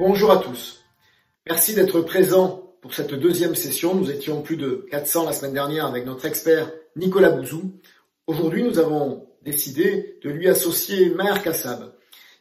Bonjour à tous. Merci d'être présents pour cette deuxième session. Nous étions plus de 400 la semaine dernière avec notre expert Nicolas Bouzou. Aujourd'hui, nous avons décidé de lui associer Maher Kassab.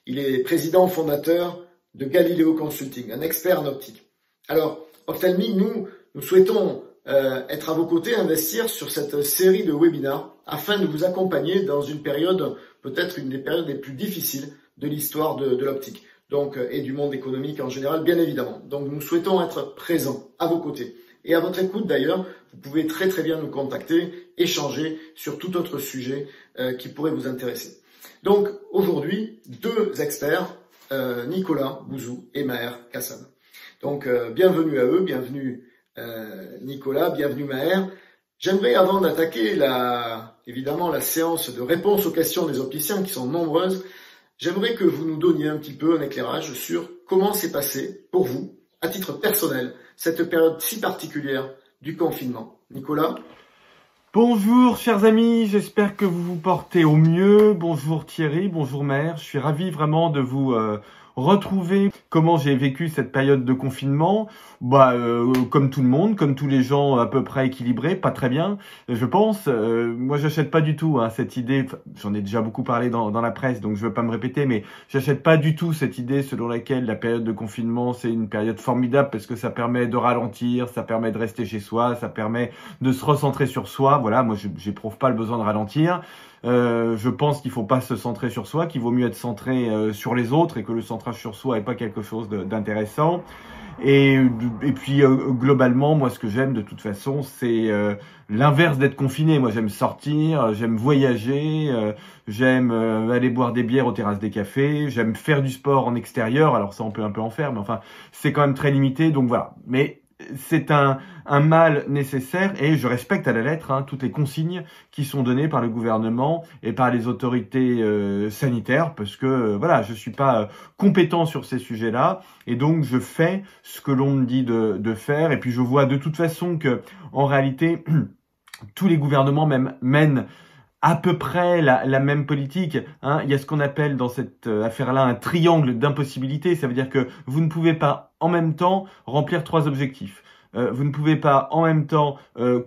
Il est président fondateur de Galileo Consulting, un expert en optique. Alors, Ophthalmique, nous souhaitons être à vos côtés, investir sur cette série de webinars afin de vous accompagner dans une période, peut-être une des périodes les plus difficiles de l'histoire de l'optique, donc et du monde économique en général, bien évidemment. Donc nous souhaitons être présents à vos côtés et à votre écoute d'ailleurs. Vous pouvez très bien nous contacter, échanger sur tout autre sujet qui pourrait vous intéresser. Donc aujourd'hui, deux experts, Nicolas Bouzou et Maher Kassab. Donc bienvenue à eux, bienvenue Nicolas, bienvenue Maher. J'aimerais, avant d'attaquer évidemment la séance de réponse aux questions des opticiens qui sont nombreuses, j'aimerais que vous nous donniez un petit peu un éclairage sur comment s'est passé pour vous, à titre personnel, cette période si particulière du confinement. Nicolas ? Bonjour chers amis, j'espère que vous vous portez au mieux. Bonjour Thierry, bonjour Maher. Je suis ravi vraiment de vous retrouver. Comment j'ai vécu cette période de confinement? Comme tout le monde, comme tous les gens à peu près équilibrés, pas très bien, je pense. Moi, j'achète pas du tout cette idée. J'en ai déjà beaucoup parlé dans la presse, donc je veux pas me répéter, mais j'achète pas du tout cette idée selon laquelle la période de confinement c'est une période formidable parce que ça permet de ralentir, ça permet de rester chez soi, ça permet de se recentrer sur soi. Voilà, moi, j'éprouve pas le besoin de ralentir. Je pense qu'il faut pas se centrer sur soi, qu'il vaut mieux être centré sur les autres et que le centrage sur soi est pas quelque chose d'intéressant. Et puis globalement, moi ce que j'aime de toute façon, c'est l'inverse d'être confiné. Moi j'aime sortir, j'aime voyager, j'aime aller boire des bières aux terrasses des cafés, j'aime faire du sport en extérieur. Alors ça on peut un peu en faire, mais enfin c'est quand même très limité. Donc voilà. Mais c'est un mal nécessaire et je respecte à la lettre toutes les consignes qui sont données par le gouvernement et par les autorités sanitaires parce que voilà, je suis pas compétent sur ces sujets-là et donc je fais ce que l'on me dit de faire et puis je vois de toute façon que en réalité tous les gouvernements mènent à peu près la même politique. Il y a ce qu'on appelle dans cette affaire-là un triangle d'impossibilité. Ça veut dire que vous ne pouvez pas en même temps remplir trois objectifs. Vous ne pouvez pas en même temps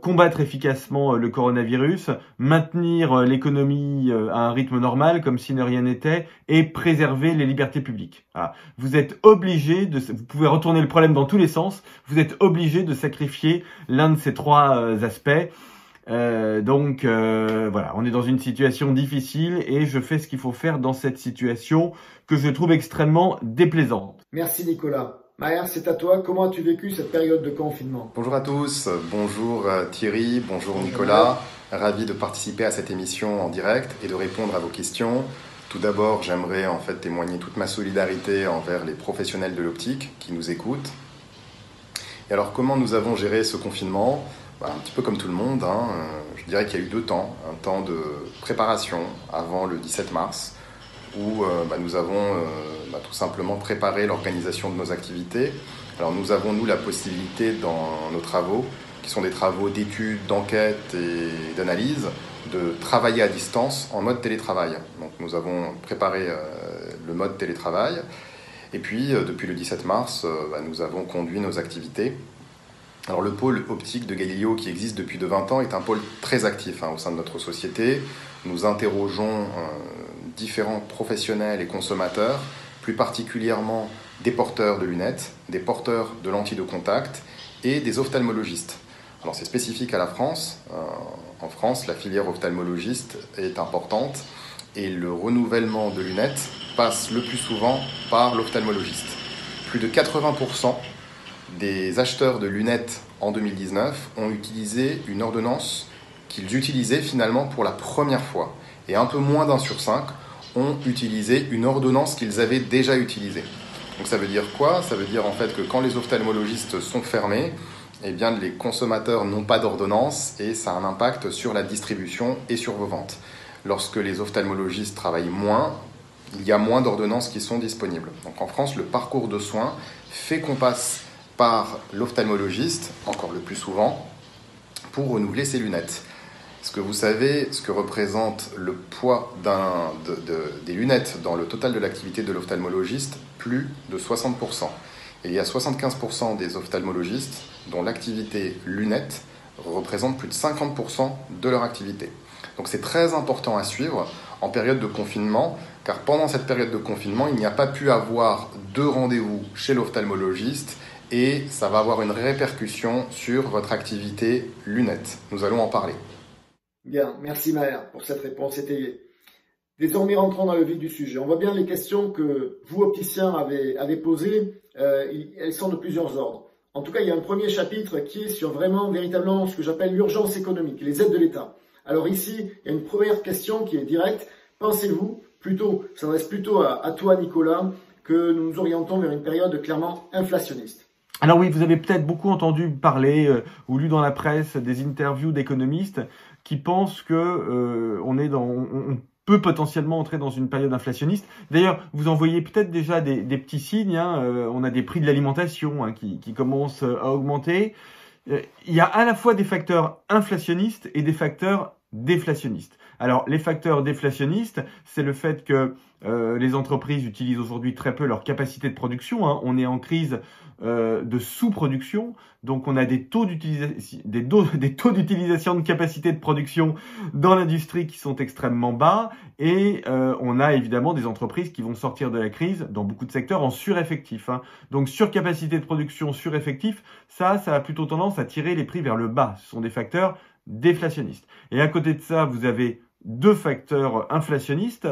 combattre efficacement le coronavirus, maintenir l'économie à un rythme normal comme si de rien n'était et préserver les libertés publiques. Voilà. Vous êtes obligé vous pouvez retourner le problème dans tous les sens, vous êtes obligé de sacrifier l'un de ces trois aspects. Voilà, on est dans une situation difficile et je fais ce qu'il faut faire dans cette situation que je trouve extrêmement déplaisante. Merci Nicolas. Maher, c'est à toi. Comment as-tu vécu cette période de confinement? Bonjour à tous, bonjour Thierry, bonjour Nicolas. Ravi de participer à cette émission en direct et de répondre à vos questions. Tout d'abord, j'aimerais en fait témoigner toute ma solidarité envers les professionnels de l'optique qui nous écoutent. Et alors, comment nous avons géré ce confinement? Un petit peu comme tout le monde, je dirais qu'il y a eu deux temps. Un temps de préparation avant le 17 mars, où nous avons tout simplement préparé l'organisation de nos activités. Alors nous avons, la possibilité dans nos travaux, qui sont des travaux d'études, d'enquête et d'analyse, de travailler à distance en mode télétravail. Donc nous avons préparé le mode télétravail. Et puis, depuis le 17 mars, nous avons conduit nos activités. Alors le pôle optique de Galileo, qui existe depuis de 20 ans, est un pôle très actif au sein de notre société. Nous interrogeons différents professionnels et consommateurs, plus particulièrement des porteurs de lunettes, des porteurs de lentilles de contact et des ophtalmologistes. Alors c'est spécifique à la France. En France, la filière ophtalmologiste est importante et le renouvellement de lunettes passe le plus souvent par l'ophtalmologiste. Plus de 80% des acheteurs de lunettes en 2019 ont utilisé une ordonnance qu'ils utilisaient finalement pour la première fois. Et un peu moins d'1 sur 5 ont utilisé une ordonnance qu'ils avaient déjà utilisée. Donc ça veut dire quoi? Ça veut dire en fait que quand les ophtalmologistes sont fermés, eh bien les consommateurs n'ont pas d'ordonnance et ça a un impact sur la distribution et sur vos ventes. Lorsque les ophtalmologistes travaillent moins, il y a moins d'ordonnances qui sont disponibles. Donc en France, le parcours de soins fait qu'on passe par l'ophtalmologiste, encore le plus souvent, pour renouveler ses lunettes. Est-ce que vous savez ce que représente le poids des lunettes dans le total de l'activité de l'ophtalmologiste? plus de 60%. Il y a 75% des ophtalmologistes dont l'activité lunettes représente plus de 50% de leur activité. Donc c'est très important à suivre en période de confinement, car pendant cette période de confinement, il n'y a pas pu avoir de rendez-vous chez l'ophtalmologiste et ça va avoir une répercussion sur votre activité lunettes. Nous allons en parler. Bien, merci Maher pour cette réponse étayée. Désormais, rentrons dans le vif du sujet. On voit bien les questions que vous, opticiens, avez posées. Elles sont de plusieurs ordres. En tout cas, il y a un premier chapitre qui est sur véritablement, ce que j'appelle l'urgence économique, les aides de l'État. Alors ici, il y a une première question qui est directe. Pensez-vous, ça s'adresse plutôt à toi, Nicolas, que nous nous orientons vers une période clairement inflationniste? Alors oui, vous avez peut-être beaucoup entendu parler ou lu dans la presse des interviews d'économistes qui pensent que on peut potentiellement entrer dans une période inflationniste. D'ailleurs, vous en voyez peut-être déjà des petits signes. On a des prix de l'alimentation qui commencent à augmenter. Il y a à la fois des facteurs inflationnistes et des facteurs déflationnistes. Alors, les facteurs déflationnistes, c'est le fait que les entreprises utilisent aujourd'hui très peu leur capacité de production. On est en crise de sous-production, donc on a des taux d'utilisation de capacité de production dans l'industrie qui sont extrêmement bas, et on a évidemment des entreprises qui vont sortir de la crise dans beaucoup de secteurs en sureffectif. Donc surcapacité de production, sureffectif, ça a plutôt tendance à tirer les prix vers le bas. Ce sont des facteurs déflationnistes. Et à côté de ça, vous avez deux facteurs inflationnistes.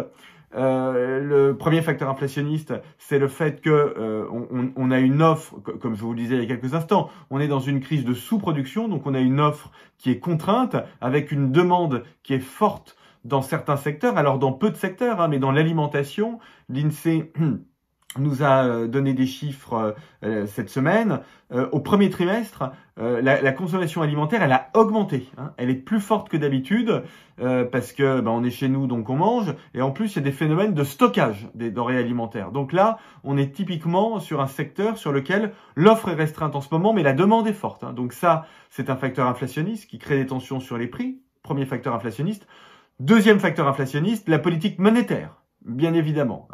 Le premier facteur inflationniste, c'est le fait que on a une offre, comme je vous le disais il y a quelques instants, on est dans une crise de sous-production, donc on a une offre qui est contrainte, avec une demande qui est forte dans certains secteurs, alors dans peu de secteurs, mais dans l'alimentation, l'INSEE nous a donné des chiffres cette semaine. Au premier trimestre, la consommation alimentaire, elle a augmenté. Elle est plus forte que d'habitude parce que on est chez nous, donc on mange. Et en plus, il y a des phénomènes de stockage des denrées alimentaires. Donc là, on est typiquement sur un secteur sur lequel l'offre est restreinte en ce moment, mais la demande est forte. Donc ça, c'est un facteur inflationniste qui crée des tensions sur les prix. Premier facteur inflationniste. Deuxième facteur inflationniste, la politique monétaire. Bien évidemment,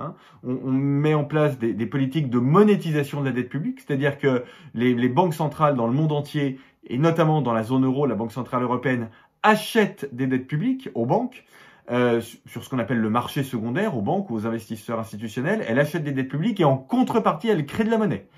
on met en place des politiques de monétisation de la dette publique, c'est-à-dire que les banques centrales dans le monde entier, et notamment dans la zone euro, la Banque centrale européenne, achètent des dettes publiques aux banques, sur ce qu'on appelle le marché secondaire, aux banques ou aux investisseurs institutionnels. Elle achète des dettes publiques et en contrepartie, elle crée de la monnaie.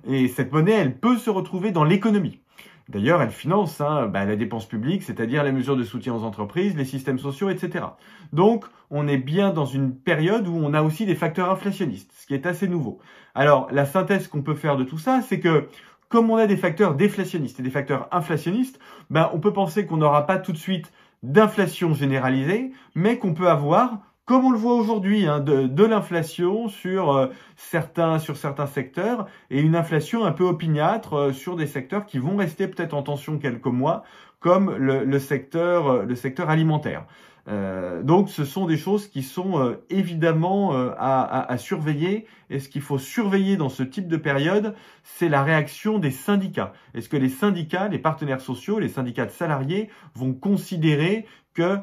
Et cette monnaie, elle peut se retrouver dans l'économie. D'ailleurs, elle finance la dépense publique, c'est-à-dire les mesures de soutien aux entreprises, les systèmes sociaux, etc. Donc, on est bien dans une période où on a aussi des facteurs inflationnistes, ce qui est assez nouveau. Alors, la synthèse qu'on peut faire de tout ça, c'est que comme on a des facteurs déflationnistes et des facteurs inflationnistes, on peut penser qu'on n'aura pas tout de suite d'inflation généralisée, mais qu'on peut avoir, comme on le voit aujourd'hui, de l'inflation sur certains secteurs et une inflation un peu opiniâtre sur des secteurs qui vont rester peut-être en tension quelques mois, comme le secteur alimentaire. Donc ce sont des choses qui sont évidemment à surveiller, et ce qu'il faut surveiller dans ce type de période, c'est la réaction des syndicats. Est-ce que les syndicats, les partenaires sociaux, les syndicats de salariés vont considérer que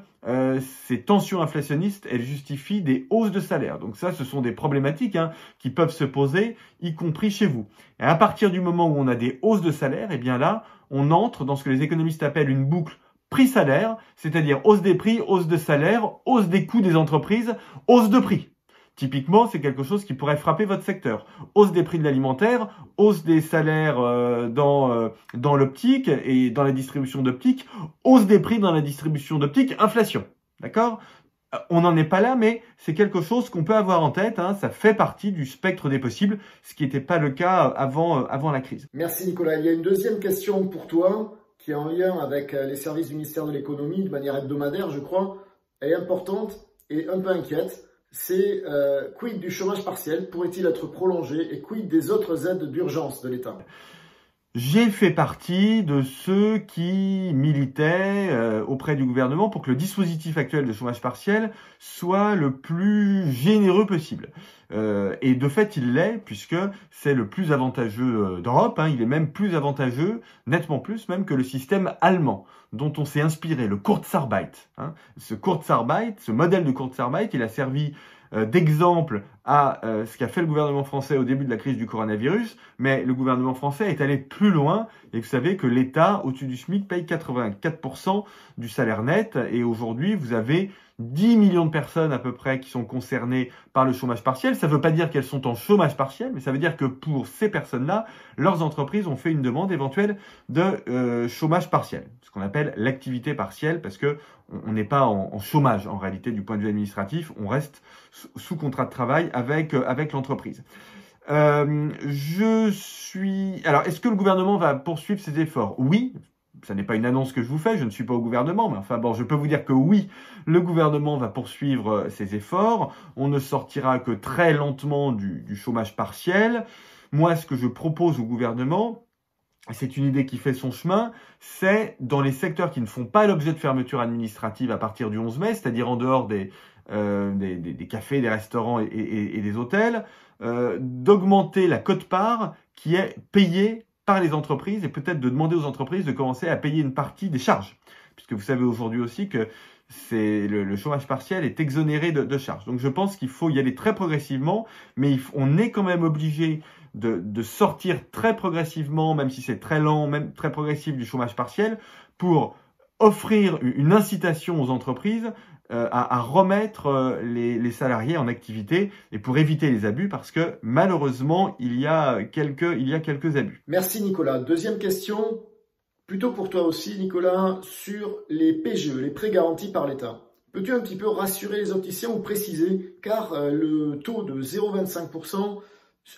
ces tensions inflationnistes, elles justifient des hausses de salaire. Donc ça, ce sont des problématiques qui peuvent se poser, y compris chez vous. Et à partir du moment où on a des hausses de salaire, eh bien là, on entre dans ce que les économistes appellent une boucle prix-salaire, c'est-à-dire hausse des prix, hausse de salaire, hausse des coûts des entreprises, hausse de prix. Typiquement, c'est quelque chose qui pourrait frapper votre secteur. Hausse des prix de l'alimentaire, hausse des salaires dans l'optique et dans la distribution d'optique, hausse des prix dans la distribution d'optique, inflation. D'accord ? On n'en est pas là, mais c'est quelque chose qu'on peut avoir en tête. Ça fait partie du spectre des possibles, ce qui n'était pas le cas avant la crise. Merci Nicolas. Il y a une deuxième question pour toi qui est en lien avec les services du ministère de l'économie de manière hebdomadaire, je crois. Elle est importante et un peu inquiète. C'est quid du chômage partiel? Pourrait-il être prolongé? Et quid des autres aides d'urgence de l'État? J'ai fait partie de ceux qui militaient auprès du gouvernement pour que le dispositif actuel de chômage partiel soit le plus généreux possible. Et de fait, il l'est, puisque c'est le plus avantageux d'Europe. Il est même plus avantageux, nettement plus même que le système allemand, dont on s'est inspiré, le Kurzarbeit. Ce Kurzarbeit, ce modèle de Kurzarbeit, il a servi d'exemple à ce qu'a fait le gouvernement français au début de la crise du coronavirus, mais le gouvernement français est allé plus loin, et vous savez que l'État, au-dessus du SMIC, paye 84% du salaire net, et aujourd'hui, vous avez 10 millions de personnes à peu près qui sont concernées par le chômage partiel. Ça ne veut pas dire qu'elles sont en chômage partiel, mais ça veut dire que pour ces personnes-là, leurs entreprises ont fait une demande éventuelle de chômage partiel, ce qu'on appelle l'activité partielle, parce que on n'est pas en chômage en réalité du point de vue administratif, on reste sous contrat de travail avec l'entreprise. Alors, est-ce que le gouvernement va poursuivre ses efforts? Oui. Ça n'est pas une annonce que je vous fais, je ne suis pas au gouvernement, mais enfin bon, je peux vous dire que oui, le gouvernement va poursuivre ses efforts. On ne sortira que très lentement du chômage partiel. Moi, ce que je propose au gouvernement, c'est une idée qui fait son chemin, c'est dans les secteurs qui ne font pas l'objet de fermeture administrative à partir du 11 mai, c'est-à-dire en dehors des cafés, des restaurants et des hôtels, d'augmenter la quote-part qui est payée par les entreprises et peut-être de demander aux entreprises de commencer à payer une partie des charges. Puisque vous savez aujourd'hui aussi que le chômage partiel est exonéré de charges. Donc je pense qu'il faut y aller très progressivement, mais on est quand même obligé de sortir très progressivement, même si c'est très lent, même très progressif du chômage partiel, pour offrir une incitation aux entreprises à remettre les salariés en activité et pour éviter les abus parce que malheureusement il y a quelques abus. Merci Nicolas. Deuxième question, plutôt pour toi aussi Nicolas, sur les PGE, les prêts garantis par l'État. Peux-tu un petit peu rassurer les opticiens ou préciser, car le taux de 0,25%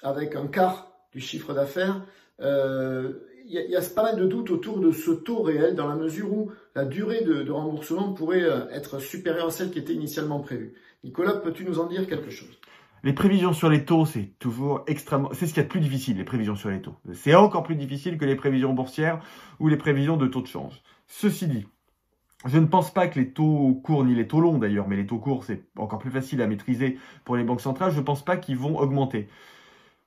avec un quart du chiffre d'affaires, il y a pas mal de doutes autour de ce taux réel dans la mesure où la durée de remboursement pourrait être supérieure à celle qui était initialement prévue. Nicolas, peux-tu nous en dire quelque chose? Les prévisions sur les taux, c'est toujours extrêmement... C'est ce qu'il y a de plus difficile, les prévisions sur les taux. C'est encore plus difficile que les prévisions boursières ou les prévisions de taux de change. Ceci dit, je ne pense pas que les taux courts, ni les taux longs d'ailleurs, mais les taux courts, c'est encore plus facile à maîtriser pour les banques centrales, je ne pense pas qu'ils vont augmenter.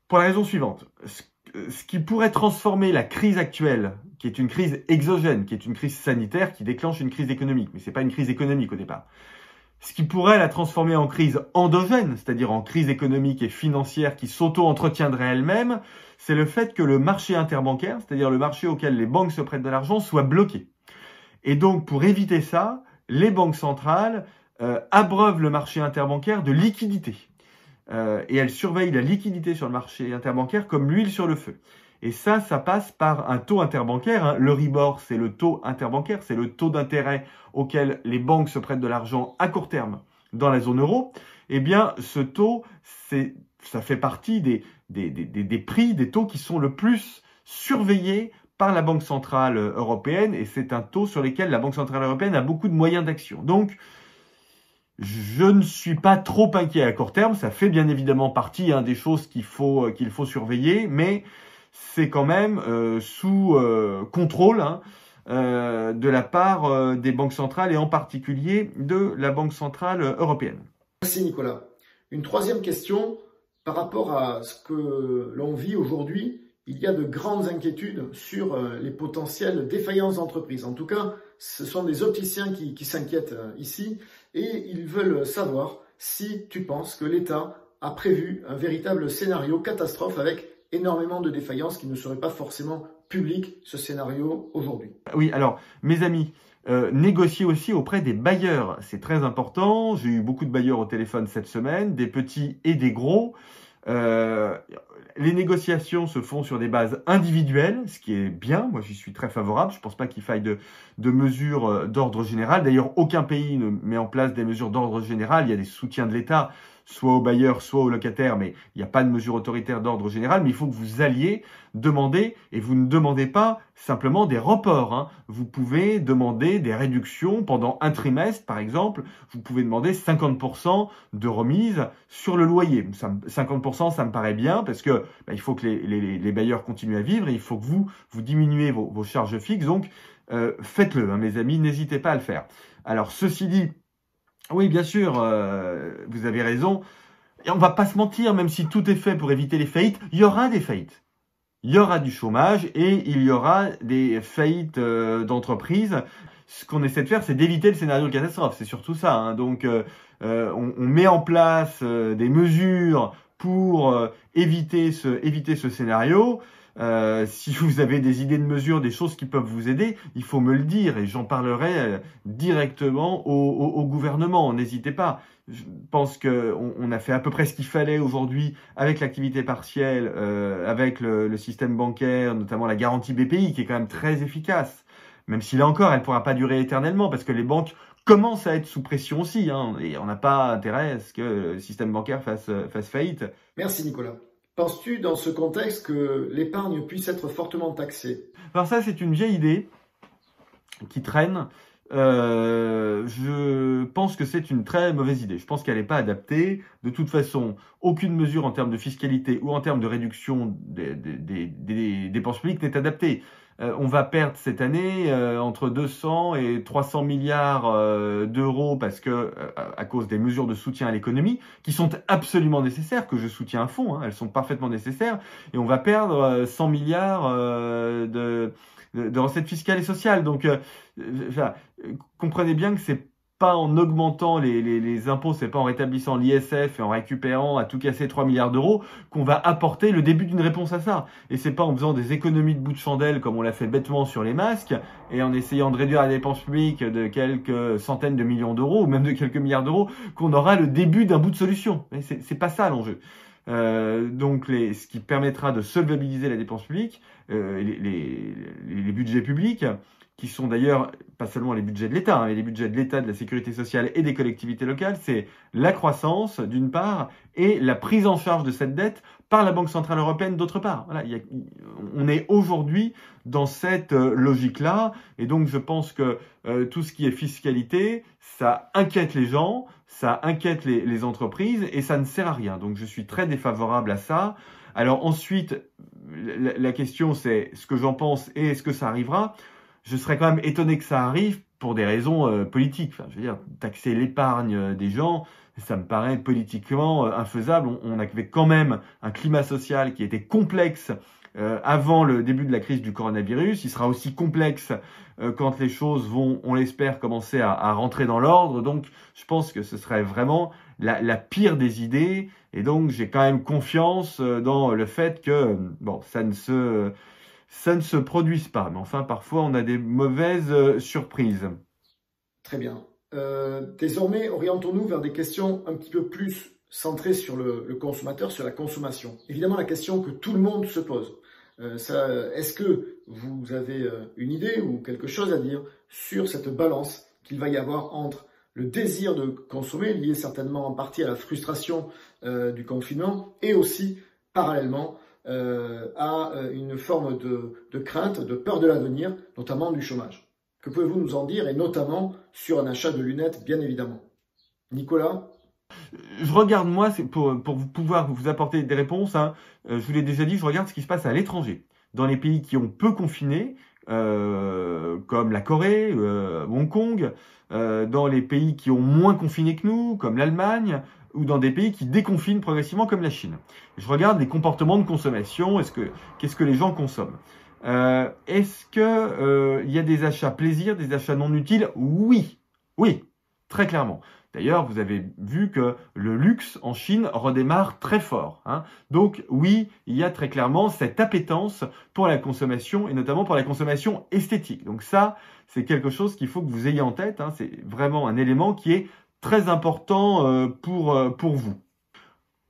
Pour la raison suivante, ce qui pourrait transformer la crise actuelle, qui est une crise exogène, qui est une crise sanitaire, qui déclenche une crise économique, mais ce n'est pas une crise économique au départ. Ce qui pourrait la transformer en crise endogène, c'est-à-dire en crise économique et financière qui s'auto-entretiendrait elle-même, c'est le fait que le marché interbancaire, c'est-à-dire le marché auquel les banques se prêtent de l'argent, soit bloqué. Et donc, pour éviter ça, les banques centrales abreuvent le marché interbancaire de liquidités. Et elles surveillent la liquidité sur le marché interbancaire comme l'huile sur le feu. Et ça passe par un taux interbancaire. L'Euribor, c'est le taux interbancaire, c'est le taux d'intérêt auquel les banques se prêtent de l'argent à court terme dans la zone euro. Eh bien, ce taux, ça fait partie des prix, des taux qui sont le plus surveillés par la Banque Centrale Européenne. Et c'est un taux sur lequel la Banque Centrale Européenne a beaucoup de moyens d'action. Donc, je ne suis pas trop inquiet à court terme. Ça fait bien évidemment partie des choses qu'il faut surveiller, mais c'est quand même sous contrôle de la part des banques centrales et en particulier de la Banque Centrale Européenne. Merci Nicolas. Une troisième question par rapport à ce que l'on vit aujourd'hui. Il y a de grandes inquiétudes sur les potentielles défaillances d'entreprises. En tout cas, ce sont des opticiens qui s'inquiètent ici et ils veulent savoir si tu penses que l'État a prévu un véritable scénario catastrophe avec énormément de défaillances qui ne seraient pas forcément publiques, ce scénario aujourd'hui. Oui, alors, mes amis, négocier aussi auprès des bailleurs, c'est très important. J'ai eu beaucoup de bailleurs au téléphone cette semaine, des petits et des gros. Les négociations se font sur des bases individuelles, ce qui est bien. Moi, j'y suis très favorable. Je ne pense pas qu'il faille de mesures d'ordre général. D'ailleurs, aucun pays ne met en place des mesures d'ordre général. Il y a des soutiens de l'État, soit aux bailleurs, soit aux locataires, mais il n'y a pas de mesures autoritaires d'ordre général. Mais il faut que vous alliez demander, et vous ne demandez pas simplement des reports. Vous pouvez demander des réductions pendant un trimestre, par exemple. Vous pouvez demander 50% de remise sur le loyer. 50%, ça me paraît bien parce que il faut que les bailleurs continuent à vivre et il faut que vous diminuez vos charges fixes. Donc, faites-le, mes amis, n'hésitez pas à le faire. Alors, ceci dit, oui, bien sûr, vous avez raison. Et on va pas se mentir, même si tout est fait pour éviter les faillites, il y aura des faillites. Il y aura du chômage et il y aura des faillites d'entreprises. Ce qu'on essaie de faire, c'est d'éviter le scénario de catastrophe. C'est surtout ça, hein. Donc, on met en place des mesures pour éviter ce scénario. Si vous avez des idées de mesures, des choses qui peuvent vous aider, il faut me le dire et j'en parlerai directement au gouvernement. N'hésitez pas. Je pense qu'on a fait à peu près ce qu'il fallait aujourd'hui avec l'activité partielle, avec le système bancaire, notamment la garantie BPI qui est quand même très efficace. Même si là encore, elle ne pourra pas durer éternellement parce que les banques commencent à être sous pression aussi, hein, et on n'a pas intérêt à ce que le système bancaire fasse faillite. Merci Nicolas. Penses-tu dans ce contexte que l'épargne puisse être fortement taxée? Alors ça, c'est une vieille idée qui traîne. Je pense que c'est une très mauvaise idée. Je pense qu'elle n'est pas adaptée. De toute façon, aucune mesure en termes de fiscalité ou en termes de réduction des dépenses publiques n'est adaptée. On va perdre cette année entre 200 et 300 milliards d'euros parce que à cause des mesures de soutien à l'économie qui sont absolument nécessaires, que je soutiens à fond, hein, elles sont parfaitement nécessaires, et on va perdre 100 milliards de recettes fiscales et sociales. Donc, comprenez bien que c'est pas en augmentant les impôts, c'est pas en rétablissant l'ISF et en récupérant à tout casser 3 milliards d'euros qu'on va apporter le début d'une réponse à ça. Et c'est pas en faisant des économies de bout de chandelle comme on l'a fait bêtement sur les masques et en essayant de réduire la dépense publique de quelques centaines de millions d'euros ou même de quelques milliards d'euros qu'on aura le début d'un bout de solution. C'est pas ça l'enjeu. Donc ce qui permettra de solvabiliser la dépense publique, les budgets publics, qui sont d'ailleurs pas seulement les budgets de l'État, mais les budgets de l'État, de la sécurité sociale et des collectivités locales, c'est la croissance d'une part et la prise en charge de cette dette par la Banque Centrale Européenne d'autre part. Voilà, on est aujourd'hui dans cette logique-là, et donc je pense que tout ce qui est fiscalité, ça inquiète les gens, ça inquiète les entreprises, et ça ne sert à rien. Donc je suis très défavorable à ça. Alors ensuite, la question c'est ce que j'en pense et est-ce que ça arrivera. Je serais quand même étonné que ça arrive pour des raisons politiques. Enfin, je veux dire, taxer l'épargne des gens, ça me paraît politiquement infaisable. On avait quand même un climat social qui était complexe avant le début de la crise du coronavirus. Il sera aussi complexe quand les choses vont, on l'espère, commencer à rentrer dans l'ordre. Donc, je pense que ce serait vraiment la pire des idées. Et donc, j'ai quand même confiance dans le fait que, bon, ça ne se produise pas. Mais enfin, parfois, on a des mauvaises surprises. Très bien. Désormais, orientons-nous vers des questions un petit peu plus centrées sur le consommateur, sur la consommation. Évidemment, la question que tout le monde se pose. Est-ce que vous avez une idée ou quelque chose à dire sur cette balance qu'il va y avoir entre le désir de consommer, lié certainement en partie à la frustration du confinement, et aussi, parallèlement, à une forme de crainte, de peur de l'avenir, notamment du chômage. Que pouvez-vous nous en dire, et notamment sur un achat de lunettes, bien évidemment? Nicolas? Je regarde, moi, pour pouvoir vous apporter des réponses, hein, je vous l'ai déjà dit, je regarde ce qui se passe à l'étranger. Dans les pays qui ont peu confiné, comme la Corée, Hong Kong, dans les pays qui ont moins confiné que nous, comme l'Allemagne, ou dans des pays qui déconfinent progressivement comme la Chine. Je regarde les comportements de consommation, qu'est-ce que les gens consomment. Est-ce que il y a des achats plaisir, des achats non utiles? Oui, très clairement. D'ailleurs, vous avez vu que le luxe en Chine redémarre très fort, hein. Donc oui, il y a très clairement cette appétence pour la consommation et notamment pour la consommation esthétique. Donc ça, c'est quelque chose qu'il faut que vous ayez en tête, hein. C'est vraiment un élément qui est très important pour vous.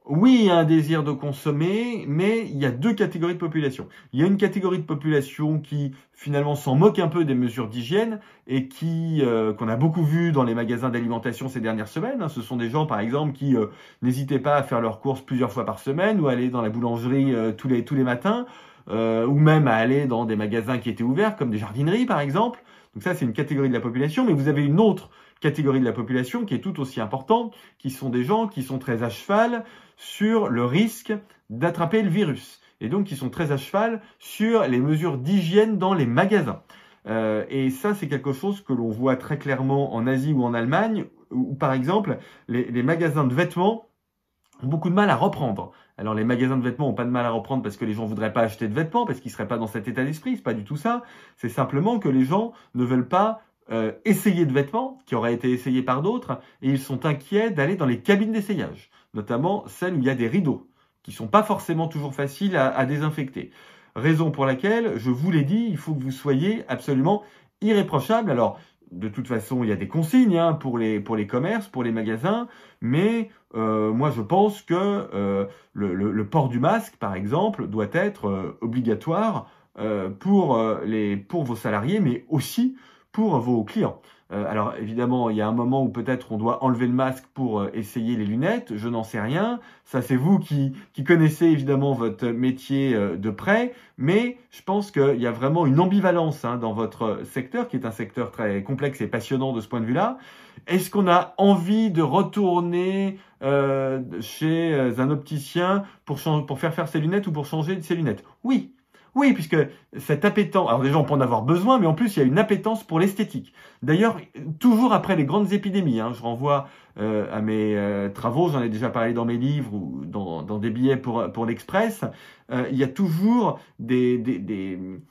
Oui, il y a un désir de consommer, mais il y a deux catégories de population. Il y a une catégorie de population qui finalement s'en moque un peu des mesures d'hygiène et qu'on a beaucoup vu dans les magasins d'alimentation ces dernières semaines. Ce sont des gens, par exemple, qui n'hésitaient pas à faire leurs courses plusieurs fois par semaine ou à aller dans la boulangerie tous les matins, ou même à aller dans des magasins qui étaient ouverts, comme des jardineries, par exemple. Donc ça, c'est une catégorie de la population, mais vous avez une autre catégorie de la population qui est tout aussi importante, qui sont des gens qui sont très à cheval sur le risque d'attraper le virus. Et donc, qui sont très à cheval sur les mesures d'hygiène dans les magasins. Et ça, c'est quelque chose que l'on voit très clairement en Asie ou en Allemagne, où par exemple, les magasins de vêtements ont beaucoup de mal à reprendre. Alors les magasins de vêtements ont pas de mal à reprendre parce que les gens voudraient pas acheter de vêtements, parce qu'ils seraient pas dans cet état d'esprit, c'est pas du tout ça. C'est simplement que les gens ne veulent pas essayer de vêtements qui auraient été essayés par d'autres, et ils sont inquiets d'aller dans les cabines d'essayage, notamment celles où il y a des rideaux, qui sont pas forcément toujours faciles à désinfecter. Raison pour laquelle, je vous l'ai dit, il faut que vous soyez absolument irréprochable. Alors, de toute façon, il y a des consignes pour les commerces, pour les magasins, mais moi je pense que le port du masque, par exemple, doit être obligatoire pour vos salariés, mais aussi pour vos clients. Alors évidemment, il y a un moment où peut-être on doit enlever le masque pour essayer les lunettes, je n'en sais rien. Ça, c'est vous qui connaissez évidemment votre métier de près, mais je pense qu'il y a vraiment une ambivalence dans votre secteur, qui est un secteur très complexe et passionnant de ce point de vue-là. Est-ce qu'on a envie de retourner chez un opticien pour faire ses lunettes ou pour changer ses lunettes? Oui. Oui, puisque cette appétence, alors déjà on peut en avoir besoin, mais en plus il y a une appétence pour l'esthétique. D'ailleurs, toujours après les grandes épidémies, je renvoie à mes travaux, j'en ai déjà parlé dans mes livres ou dans des billets pour l'Express, il y a toujours une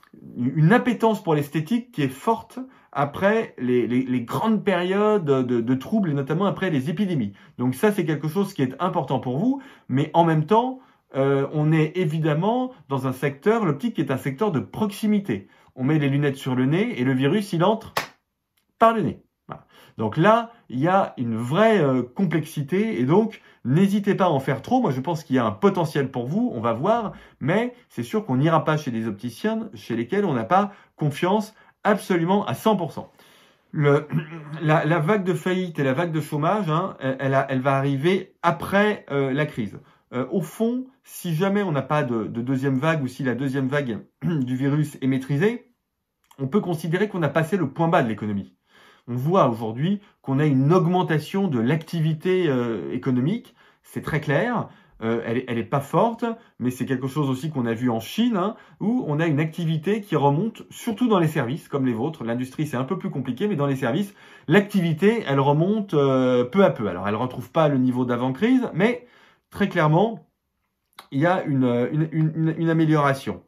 appétence pour l'esthétique qui est forte après les grandes périodes de troubles, et notamment après les épidémies. Donc ça, c'est quelque chose qui est important pour vous, mais en même temps, on est évidemment dans un secteur, l'optique est un secteur de proximité. On met les lunettes sur le nez et le virus, il entre par le nez. Voilà. Donc là, il y a une vraie complexité et donc n'hésitez pas à en faire trop. Moi, je pense qu'il y a un potentiel pour vous, on va voir, mais c'est sûr qu'on n'ira pas chez des opticiens chez lesquels on n'a pas confiance absolument à 100%. La vague de faillite et la vague de chômage, elle va arriver après la crise. Au fond, si jamais on n'a pas de deuxième vague ou si la deuxième vague du virus est maîtrisée, on peut considérer qu'on a passé le point bas de l'économie. On voit aujourd'hui qu'on a une augmentation de l'activité économique, c'est très clair. Elle est pas forte, mais c'est quelque chose aussi qu'on a vu en Chine, où on a une activité qui remonte, surtout dans les services comme les vôtres. L'industrie, c'est un peu plus compliqué, mais dans les services, l'activité, elle remonte peu à peu. Alors, elle retrouve pas le niveau d'avant-crise, mais très clairement, il y a une amélioration.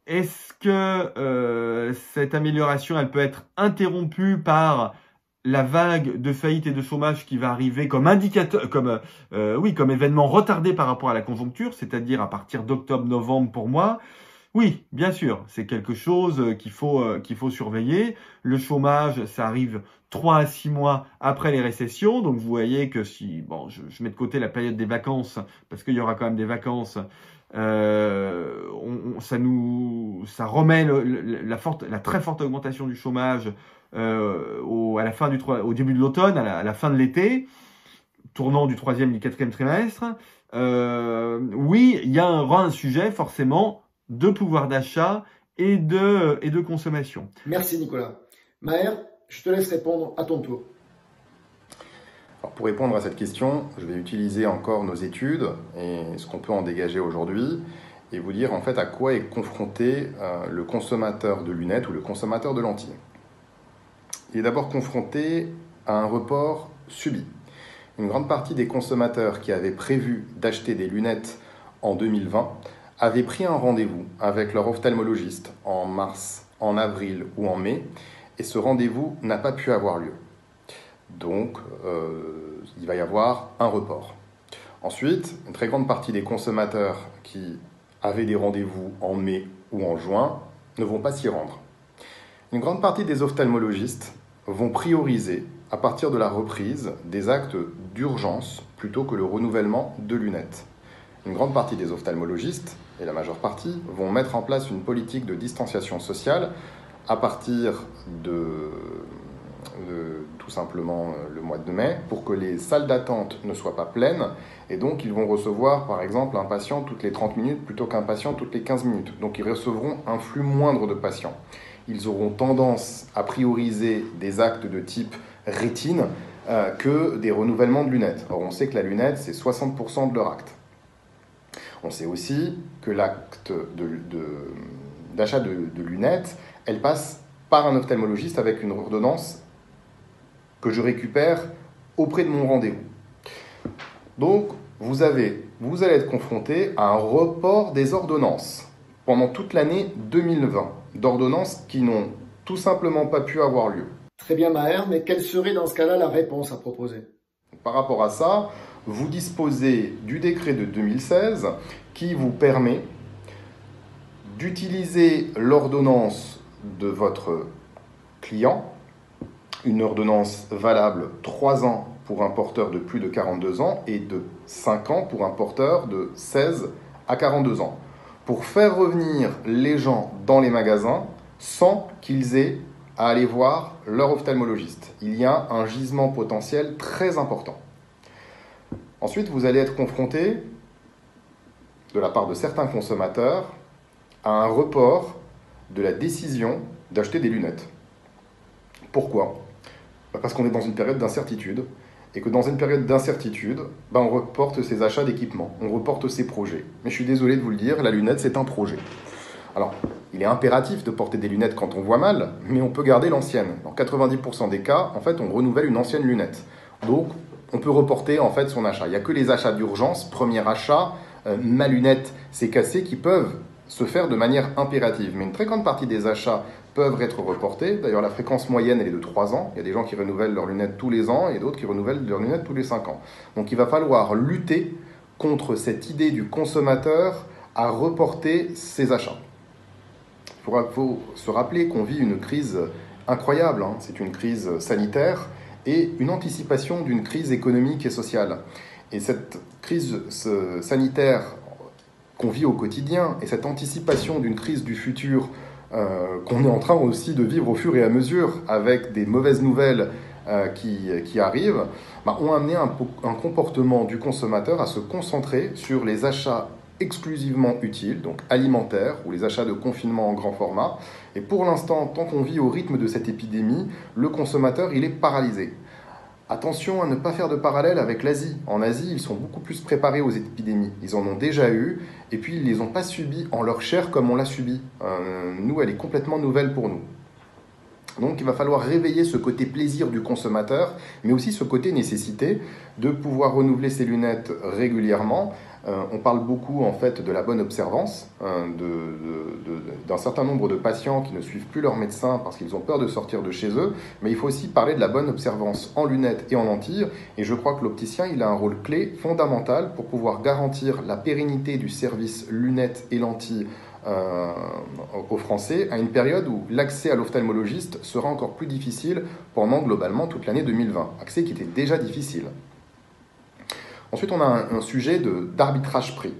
Est-ce que cette amélioration, elle peut être interrompue par la vague de faillite et de chômage qui va arriver comme indicateur, comme événement retardé par rapport à la conjoncture, c'est-à-dire à partir d'octobre-novembre pour moi? Oui, bien sûr, c'est quelque chose qu'il faut surveiller. Le chômage, ça arrive 3 à 6 mois après les récessions. Donc vous voyez que si, bon, je mets de côté la période des vacances, parce qu'il y aura quand même des vacances, ça remet la très forte augmentation du chômage au début de l'automne, à la fin de l'été, tournant du 3e et du 4e trimestre. Oui, il y aura un sujet forcément de pouvoir d'achat et de consommation. Merci Nicolas. Maher, je te laisse répondre à ton tour. Alors pour répondre à cette question, je vais utiliser encore nos études et ce qu'on peut en dégager aujourd'hui et vous dire en fait à quoi est confronté le consommateur de lunettes ou le consommateur de lentilles. Il est d'abord confronté à un report subi. Une grande partie des consommateurs qui avaient prévu d'acheter des lunettes en 2020 avaient pris un rendez-vous avec leur ophtalmologiste en mars, en avril ou en mai, et ce rendez-vous n'a pas pu avoir lieu. Donc, il va y avoir un report. Ensuite, une très grande partie des consommateurs qui avaient des rendez-vous en mai ou en juin ne vont pas s'y rendre. Une grande partie des ophtalmologistes vont prioriser, à partir de la reprise, des actes d'urgence plutôt que le renouvellement de lunettes. Une grande partie des ophtalmologistes, et la majeure partie, vont mettre en place une politique de distanciation sociale à partir de tout simplement le mois de mai, pour que les salles d'attente ne soient pas pleines, et donc ils vont recevoir par exemple un patient toutes les 30 minutes plutôt qu'un patient toutes les 15 minutes. Donc ils recevront un flux moindre de patients. Ils auront tendance à prioriser des actes de type rétine que des renouvellements de lunettes. Or on sait que la lunette, c'est 60% de leur acte. On sait aussi que l'acte d'achat de lunettes, elle passe par un ophtalmologiste avec une ordonnance que je récupère auprès de mon rendez-vous. Donc, vous allez être confronté à un report des ordonnances pendant toute l'année 2020, d'ordonnances qui n'ont tout simplement pas pu avoir lieu. Très bien Maher, mais quelle serait dans ce cas-là la réponse à proposer? Par rapport à ça, vous disposez du décret de 2016 qui vous permet d'utiliser l'ordonnance de votre client, une ordonnance valable 3 ans pour un porteur de plus de 42 ans et de 5 ans pour un porteur de 16 à 42 ans, pour faire revenir les gens dans les magasins sans qu'ils aient à aller voir leur ophtalmologiste. Il y a un gisement potentiel très important. Ensuite, vous allez être confronté, de la part de certains consommateurs, à un report de la décision d'acheter des lunettes. Pourquoi? Parce qu'on est dans une période d'incertitude, et que dans une période d'incertitude, on reporte ses achats d'équipements, on reporte ses projets. Mais je suis désolé de vous le dire, la lunette, c'est un projet. Alors, il est impératif de porter des lunettes quand on voit mal, mais on peut garder l'ancienne. Dans 90% des cas, en fait, on renouvelle une ancienne lunette. Donc, on peut reporter en fait son achat. Il n'y a que les achats d'urgence, premier achat, ma lunette s'est cassée, qui peuvent se faire de manière impérative. Mais une très grande partie des achats peuvent être reportés. D'ailleurs, la fréquence moyenne, elle est de 3 ans. Il y a des gens qui renouvellent leurs lunettes tous les ans et d'autres qui renouvellent leurs lunettes tous les 5 ans. Donc, il va falloir lutter contre cette idée du consommateur à reporter ses achats. Il faut se rappeler qu'on vit une crise incroyable. C'est une crise sanitaire et une anticipation d'une crise économique et sociale. Et cette crise sanitaire qu'on vit au quotidien et cette anticipation d'une crise du futur qu'on est en train aussi de vivre au fur et à mesure avec des mauvaises nouvelles qui arrivent, ont amené un comportement du consommateur à se concentrer sur les achats exclusivement utiles, donc alimentaires, ou les achats de confinement en grand format. Et pour l'instant, tant qu'on vit au rythme de cette épidémie, le consommateur, il est paralysé. Attention à ne pas faire de parallèle avec l'Asie. En Asie, ils sont beaucoup plus préparés aux épidémies. Ils en ont déjà eu, et puis ils ne les ont pas subies en leur chair comme on l'a subi. Nous, elle est complètement nouvelle pour nous. Donc il va falloir réveiller ce côté plaisir du consommateur, mais aussi ce côté nécessité de pouvoir renouveler ses lunettes régulièrement. On parle beaucoup en fait de la bonne observance d'un certain nombre de patients qui ne suivent plus leur médecin parce qu'ils ont peur de sortir de chez eux, mais il faut aussi parler de la bonne observance en lunettes et en lentilles, et je crois que l'opticien il a un rôle clé fondamental pour pouvoir garantir la pérennité du service lunettes et lentilles aux Français à une période où l'accès à l'ophtalmologiste sera encore plus difficile pendant globalement toute l'année 2020, accès qui était déjà difficile. Ensuite, on a un sujet d'arbitrage prix.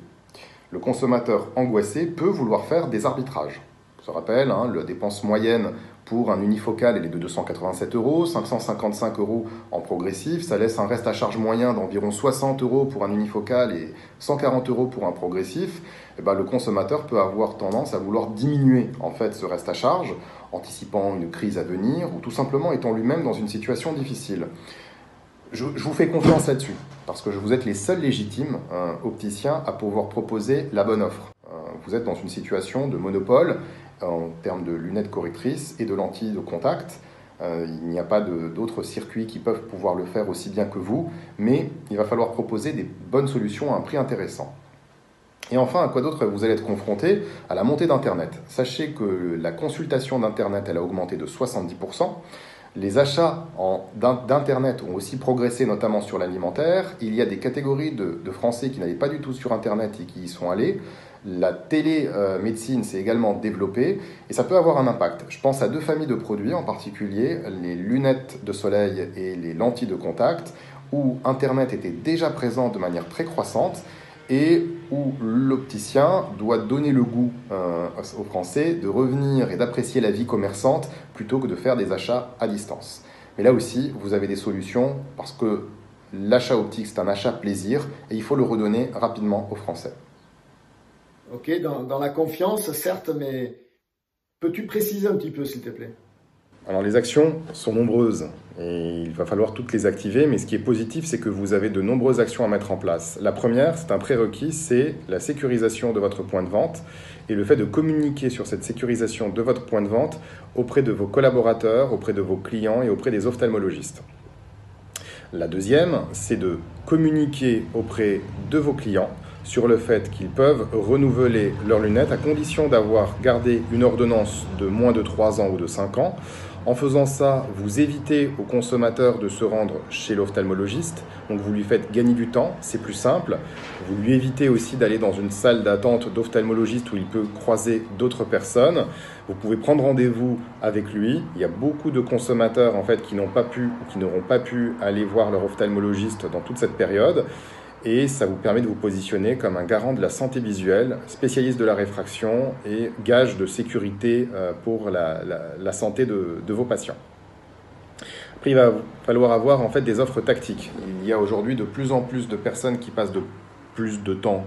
Le consommateur angoissé peut vouloir faire des arbitrages. On se rappelle, la dépense moyenne pour un unifocal elle est de 287 €, 555 € en progressif. Ça laisse un reste à charge moyen d'environ 60 € pour un unifocal et 140 € pour un progressif. Le consommateur peut avoir tendance à vouloir diminuer en fait ce reste à charge, anticipant une crise à venir ou tout simplement étant lui-même dans une situation difficile. Je vous fais confiance là-dessus, parce que vous êtes les seuls légitimes opticiens à pouvoir proposer la bonne offre. Vous êtes dans une situation de monopole en termes de lunettes correctrices et de lentilles de contact. Il n'y a pas d'autres circuits qui peuvent pouvoir le faire aussi bien que vous, mais il va falloir proposer des bonnes solutions à un prix intéressant. Et enfin, à quoi d'autre vous allez être confronté? À la montée d'Internet. Sachez que la consultation d'Internet, elle a augmenté de 70%. Les achats d'Internet ont aussi progressé, notamment sur l'alimentaire. Il y a des catégories de Français qui n'allaient pas du tout sur Internet et qui y sont allés. La télémédecine s'est également développée et ça peut avoir un impact. Je pense à 2 familles de produits, en particulier les lunettes de soleil et les lentilles de contact, où Internet était déjà présent de manière très croissante et où l'opticien doit donner le goût aux Français de revenir et d'apprécier la vie commerçante plutôt que de faire des achats à distance. Mais là aussi, vous avez des solutions parce que l'achat optique, c'est un achat plaisir et il faut le redonner rapidement aux Français. Ok, dans la confiance, certes, mais peux-tu préciser un petit peu, s'il te plaît? Alors les actions sont nombreuses et il va falloir toutes les activer, mais ce qui est positif, c'est que vous avez de nombreuses actions à mettre en place. La première, c'est un prérequis, c'est la sécurisation de votre point de vente et le fait de communiquer sur cette sécurisation de votre point de vente auprès de vos collaborateurs, auprès de vos clients et auprès des ophtalmologistes. La deuxième, c'est de communiquer auprès de vos clients sur le fait qu'ils peuvent renouveler leurs lunettes à condition d'avoir gardé une ordonnance de moins de 3 ans ou de 5 ans. En faisant ça, vous évitez au consommateur de se rendre chez l'ophtalmologiste, donc vous lui faites gagner du temps, c'est plus simple. Vous lui évitez aussi d'aller dans une salle d'attente d'ophtalmologiste où il peut croiser d'autres personnes. Vous pouvez prendre rendez-vous avec lui. Il y a beaucoup de consommateurs en fait, qui n'ont pas pu ou qui n'auront pas pu aller voir leur ophtalmologiste dans toute cette période. Et ça vous permet de vous positionner comme un garant de la santé visuelle, spécialiste de la réfraction et gage de sécurité pour la santé de vos patients. Après, il va falloir avoir en fait des offres tactiques. Il y a aujourd'hui de plus en plus de personnes qui passent de plus de temps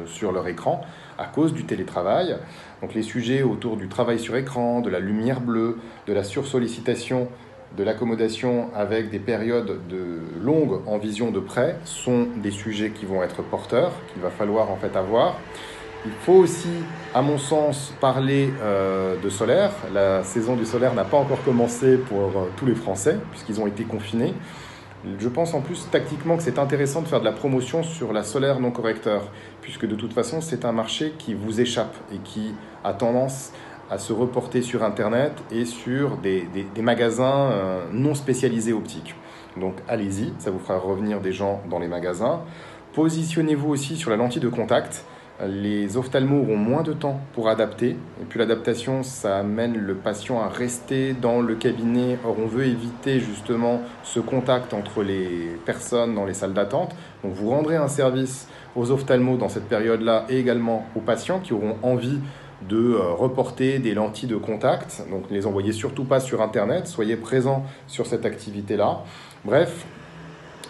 sur leur écran à cause du télétravail. Donc les sujets autour du travail sur écran, de la lumière bleue, de la sursollicitation, de l'accommodation avec des périodes longues en vision de près sont des sujets qui vont être porteurs, qu'il va falloir en fait avoir. Il faut aussi, à mon sens, parler de solaire. La saison du solaire n'a pas encore commencé pour tous les Français, puisqu'ils ont été confinés. Je pense en plus tactiquement que c'est intéressant de faire de la promotion sur la solaire non correcteur, puisque de toute façon c'est un marché qui vous échappe et qui a tendance à se reporter sur Internet et sur des magasins non spécialisés optiques. Donc allez-y, ça vous fera revenir des gens dans les magasins. Positionnez-vous aussi sur la lentille de contact. Les ophtalmos auront moins de temps pour adapter. Et puis l'adaptation, ça amène le patient à rester dans le cabinet. Or, on veut éviter justement ce contact entre les personnes dans les salles d'attente. Donc vous rendrez un service aux ophtalmos dans cette période-là et également aux patients qui auront envie de reporter des lentilles de contact. Donc ne les envoyez surtout pas sur Internet. Soyez présents sur cette activité-là. Bref,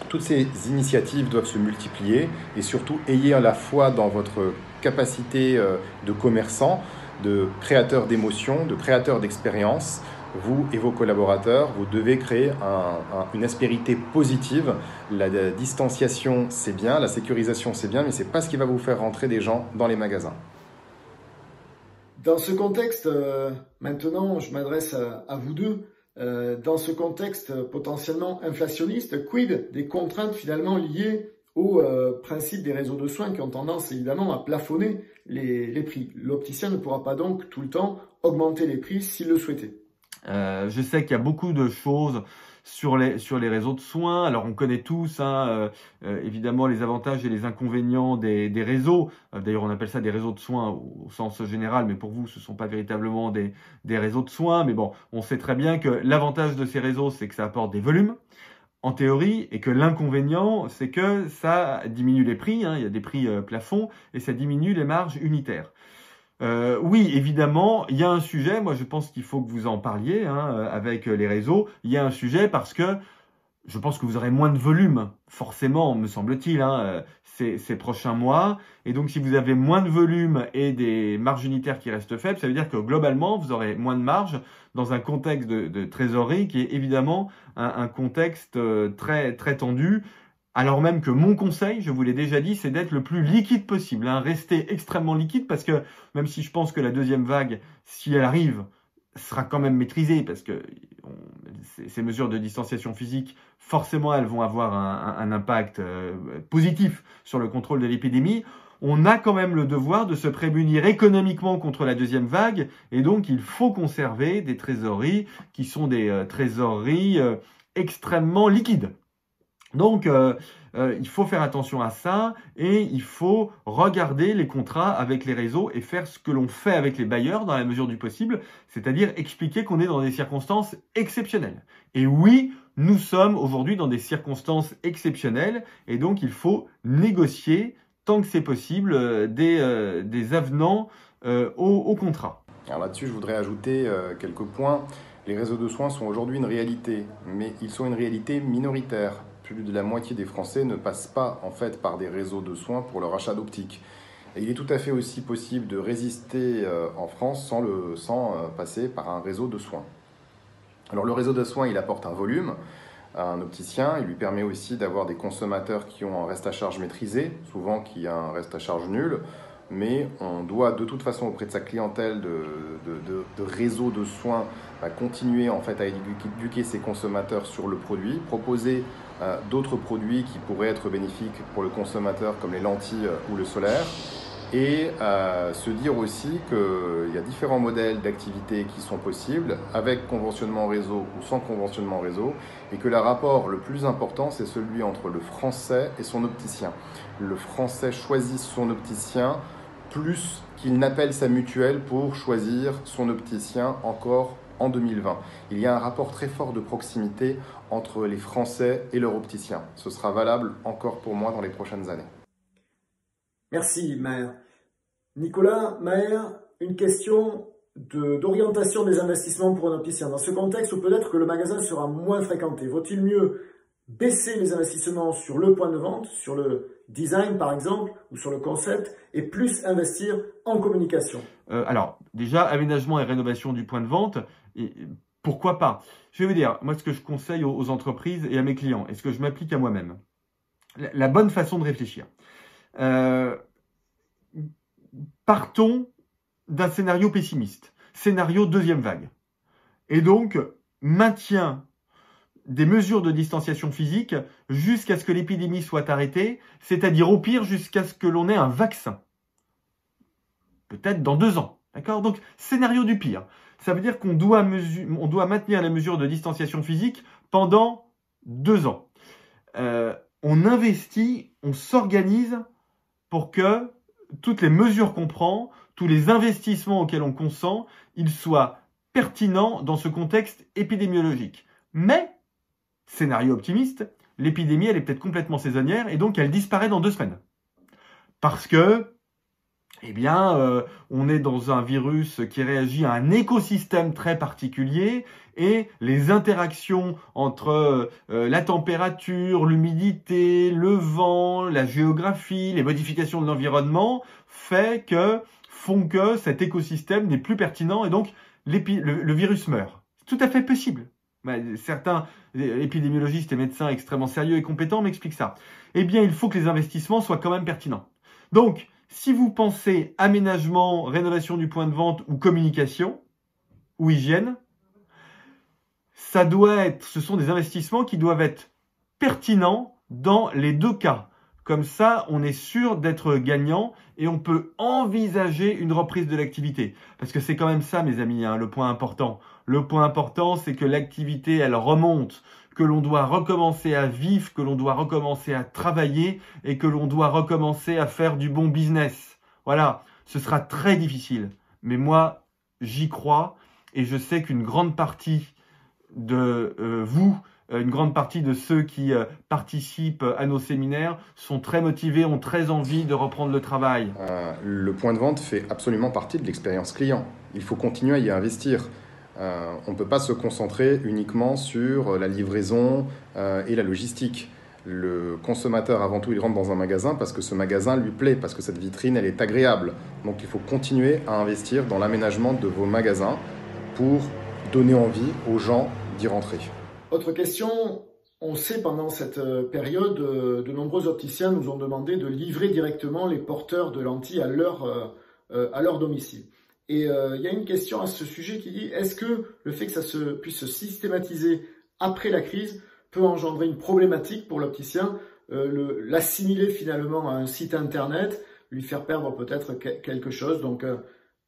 toutes ces initiatives doivent se multiplier et surtout ayez à la foi dans votre capacité de commerçant, de créateur d'émotions, de créateur d'expériences. Vous et vos collaborateurs, vous devez créer une aspérité positive. La distanciation, c'est bien, la sécurisation, c'est bien, mais ce n'est pas ce qui va vous faire rentrer des gens dans les magasins. Dans ce contexte, maintenant, je m'adresse à vous deux. Dans ce contexte potentiellement inflationniste, quid des contraintes finalement liées au principe des réseaux de soins qui ont tendance évidemment à plafonner les prix. L'opticien ne pourra pas donc tout le temps augmenter les prix s'il le souhaitait. Je sais qu'il y a beaucoup de choses sur les réseaux de soins. Alors on connaît tous évidemment les avantages et les inconvénients des réseaux. D'ailleurs on appelle ça des réseaux de soins au sens général, mais pour vous ce ne sont pas véritablement des réseaux de soins. Mais bon, on sait très bien que l'avantage de ces réseaux, c'est que ça apporte des volumes en théorie, et que l'inconvénient, c'est que ça diminue les prix, il y a des prix plafonds, et ça diminue les marges unitaires. Oui, évidemment, il y a un sujet, moi je pense qu'il faut que vous en parliez avec les réseaux. Il y a un sujet parce que je pense que vous aurez moins de volume, forcément, me semble-t-il, ces prochains mois. Et donc si vous avez moins de volume et des marges unitaires qui restent faibles, ça veut dire que globalement, vous aurez moins de marge dans un contexte de trésorerie qui est évidemment un contexte très, très tendu. Alors même que mon conseil, je vous l'ai déjà dit, c'est d'être le plus liquide possible. Rester extrêmement liquide parce que même si je pense que la deuxième vague, si elle arrive, sera quand même maîtrisée parce que ces mesures de distanciation physique, forcément, elles vont avoir un impact positif sur le contrôle de l'épidémie. On a quand même le devoir de se prémunir économiquement contre la deuxième vague et donc il faut conserver des trésoreries qui sont des trésoreries extrêmement liquides. Donc, il faut faire attention à ça et il faut regarder les contrats avec les réseaux et faire ce que l'on fait avec les bailleurs dans la mesure du possible, c'est-à-dire expliquer qu'on est dans des circonstances exceptionnelles. Et oui, nous sommes aujourd'hui dans des circonstances exceptionnelles et donc il faut négocier, tant que c'est possible, des avenants au contrat. Alors là-dessus, je voudrais ajouter quelques points. Les réseaux de soins sont aujourd'hui une réalité, mais ils sont une réalité minoritaire. Plus de la moitié des Français ne passent pas en fait par des réseaux de soins pour leur achat d'optique. Et il est tout à fait aussi possible de résister en France sans passer par un réseau de soins. Alors le réseau de soins, il apporte un volume à un opticien, il lui permet aussi d'avoir des consommateurs qui ont un reste à charge maîtrisé, souvent qui a un reste à charge nul. mais on doit de toute façon auprès de sa clientèle de réseau de soins continuer en fait à éduquer ses consommateurs sur le produit, proposer d'autres produits qui pourraient être bénéfiques pour le consommateur comme les lentilles ou le solaire, et se dire aussi qu'il y a différents modèles d'activité qui sont possibles avec conventionnement réseau ou sans conventionnement réseau, et que le rapport le plus important c'est celui entre le Français et son opticien. Le Français choisit son opticien plus qu'il n'appelle sa mutuelle pour choisir son opticien encore en 2020. Il y a un rapport très fort de proximité entre les Français et leurs opticiens. Ce sera valable encore pour moi dans les prochaines années. Merci Maher. Nicolas, Maher, une question d'orientation des investissements pour un opticien. Dans ce contexte où peut-être que le magasin sera moins fréquenté, vaut-il mieux baisser les investissements sur le point de vente, sur le design par exemple, ou sur le concept, et plus investir en communication? Alors, déjà, aménagement et rénovation du point de vente, et pourquoi pas? Je vais vous dire, moi, ce que je conseille aux entreprises et à mes clients, et ce que je m'applique à moi-même, la bonne façon de réfléchir. Partons d'un scénario pessimiste, scénario deuxième vague. Et donc, maintien des mesures de distanciation physique jusqu'à ce que l'épidémie soit arrêtée, c'est-à-dire au pire jusqu'à ce que l'on ait un vaccin. Peut-être dans 2 ans. D'accord? Donc, scénario du pire. Ça veut dire qu'on doit maintenir la mesure de distanciation physique pendant 2 ans. On investit, on s'organise pour que toutes les mesures qu'on prend, tous les investissements auxquels on consent, ils soient pertinents dans ce contexte épidémiologique. Mais, scénario optimiste, l'épidémie, elle est peut-être complètement saisonnière et donc elle disparaît dans 2 semaines. Parce que, on est dans un virus qui réagit à un écosystème très particulier et les interactions entre la température, l'humidité, le vent, la géographie, les modifications de l'environnement font que cet écosystème n'est plus pertinent et donc le virus meurt. C'est tout à fait possible. Certains épidémiologistes et médecins extrêmement sérieux et compétents m'expliquent ça. Eh bien, il faut que les investissements soient quand même pertinents. Donc, si vous pensez aménagement, rénovation du point de vente ou communication ou hygiène, ce sont des investissements qui doivent être pertinents dans les 2 cas. Comme ça, on est sûr d'être gagnant et on peut envisager une reprise de l'activité. Parce que c'est quand même ça, mes amis, le point important. Le point important, c'est que l'activité, elle remonte, que l'on doit recommencer à vivre, que l'on doit recommencer à travailler et que l'on doit recommencer à faire du bon business. Voilà, ce sera très difficile. Mais moi, j'y crois et je sais qu'une grande partie de une grande partie de ceux qui participent à nos séminaires sont très motivés, ont très envie de reprendre le travail. Le point de vente fait absolument partie de l'expérience client. Il faut continuer à y investir. On ne peut pas se concentrer uniquement sur la livraison et la logistique. Le consommateur, avant tout, il rentre dans un magasin parce que ce magasin lui plaît, parce que cette vitrine, elle est agréable. Donc il faut continuer à investir dans l'aménagement de vos magasins pour donner envie aux gens d'y rentrer. Autre question, on sait pendant cette période, de nombreux opticiens nous ont demandé de livrer directement les porteurs de lentilles à leur domicile. Et il y a une question à ce sujet qui dit, est-ce que le fait que ça puisse se systématiser après la crise peut engendrer une problématique pour l'opticien, l'assimiler finalement à un site internet, lui faire perdre peut-être quelque chose? Donc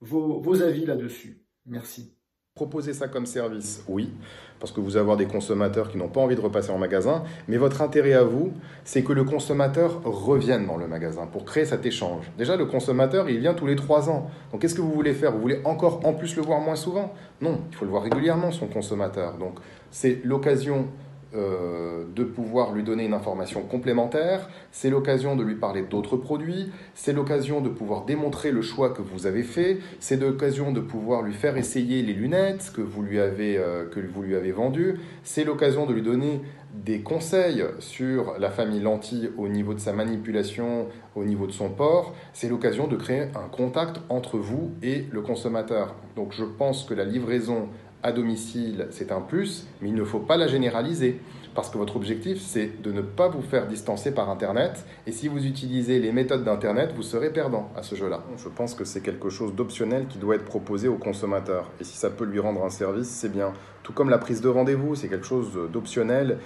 vos avis là-dessus. Merci. Proposer ça comme service, oui, parce que vous allez avoir des consommateurs qui n'ont pas envie de repasser en magasin, mais votre intérêt à vous, c'est que le consommateur revienne dans le magasin pour créer cet échange. Déjà, le consommateur, il vient tous les 3 ans. Donc, qu'est-ce que vous voulez faire? Vous voulez encore en plus le voir moins souvent? Non, il faut le voir régulièrement, son consommateur. Donc, c'est l'occasion de pouvoir lui donner une information complémentaire, c'est l'occasion de lui parler d'autres produits, c'est l'occasion de pouvoir démontrer le choix que vous avez fait, c'est l'occasion de pouvoir lui faire essayer les lunettes que vous lui avez vendues, c'est l'occasion de lui donner des conseils sur la famille lentille au niveau de sa manipulation, au niveau de son port, c'est l'occasion de créer un contact entre vous et le consommateur. Donc je pense que la livraison à domicile, c'est un plus, mais il ne faut pas la généraliser. parce que votre objectif, c'est de ne pas vous faire distancer par Internet. Et si vous utilisez les méthodes d'Internet, vous serez perdant à ce jeu-là. Je pense que c'est quelque chose d'optionnel qui doit être proposé au consommateur. Et si ça peut lui rendre un service, c'est bien. Tout comme la prise de rendez-vous, c'est quelque chose d'optionnel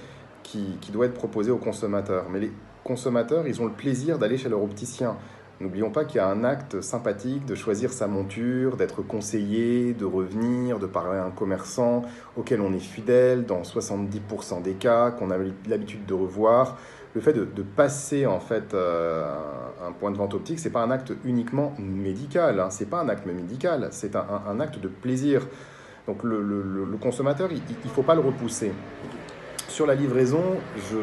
qui doit être proposé aux consommateurs. Mais les consommateurs, ils ont le plaisir d'aller chez leur opticien. N'oublions pas qu'il y a un acte sympathique de choisir sa monture, d'être conseillé, de revenir, de parler à un commerçant auquel on est fidèle dans 70% des cas, qu'on a l'habitude de revoir. Le fait de passer en fait un point de vente optique, c'est pas un acte uniquement médical, hein. C'est pas un acte médical, c'est un acte de plaisir. Donc le consommateur, il ne faut pas le repousser. Sur la livraison, je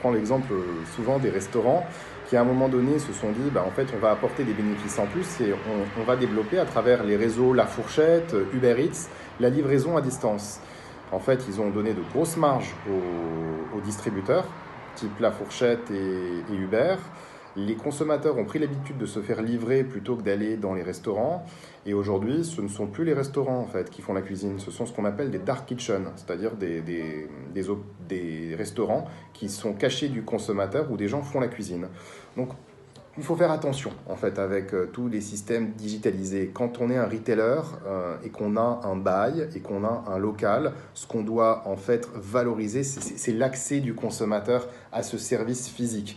prends l'exemple souvent des restaurants qui à un moment donné se sont dit en fait on va apporter des bénéfices en plus et on va développer à travers les réseaux La Fourchette, Uber Eats, la livraison à distance. En fait, ils ont donné de grosses marges aux distributeurs, type La Fourchette et Uber. Les consommateurs ont pris l'habitude de se faire livrer plutôt que d'aller dans les restaurants. Et aujourd'hui, ce ne sont plus les restaurants en fait, qui font la cuisine. Ce sont ce qu'on appelle des dark kitchens, c'est-à-dire des restaurants qui sont cachés du consommateur où des gens font la cuisine. Donc, il faut faire attention en fait avec tous les systèmes digitalisés. Quand on est un retailer et qu'on a un bail et qu'on a un local, ce qu'on doit en fait valoriser, c'est l'accès du consommateur à ce service physique.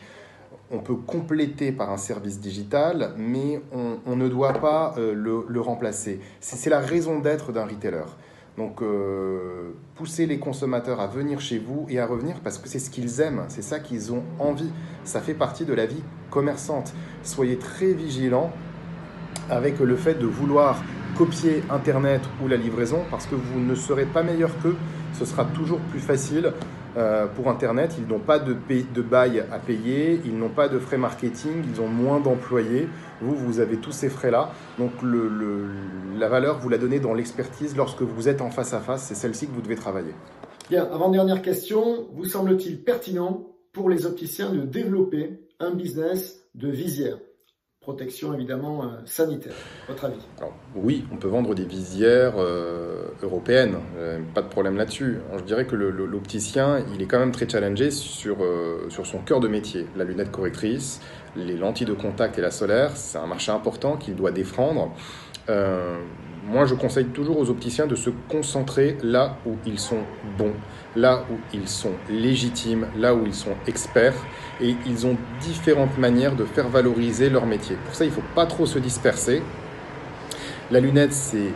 On peut compléter par un service digital, mais on ne doit pas le remplacer. C'est la raison d'être d'un retailer. Donc, poussez les consommateurs à venir chez vous et à revenir parce que c'est ce qu'ils aiment, c'est ça qu'ils ont envie. Ça fait partie de la vie commerçante. Soyez très vigilants avec le fait de vouloir copier Internet ou la livraison parce que vous ne serez pas meilleur qu'eux. Ce sera toujours plus facile. Pour Internet, ils n'ont pas de bail à payer, ils n'ont pas de frais marketing, ils ont moins d'employés. Vous avez tous ces frais-là. Donc la valeur, vous la donnez dans l'expertise lorsque vous êtes en face à face. C'est celle-ci que vous devez travailler. Bien, avant-dernière question, vous semble-t-il pertinent pour les opticiens de développer un business de visière ? Protection évidemment sanitaire, votre avis? Alors, oui, on peut vendre des visières européennes, pas de problème là-dessus. Je dirais que l'opticien, il est quand même très challengé sur son cœur de métier. La lunette correctrice, les lentilles de contact et la solaire, c'est un marché important qu'il doit défendre. Moi, je conseille toujours aux opticiens de se concentrer là où ils sont bons, là où ils sont légitimes, là où ils sont experts. Et ils ont différentes manières de faire valoriser leur métier. Pour ça, il ne faut pas trop se disperser. La lunette, c'est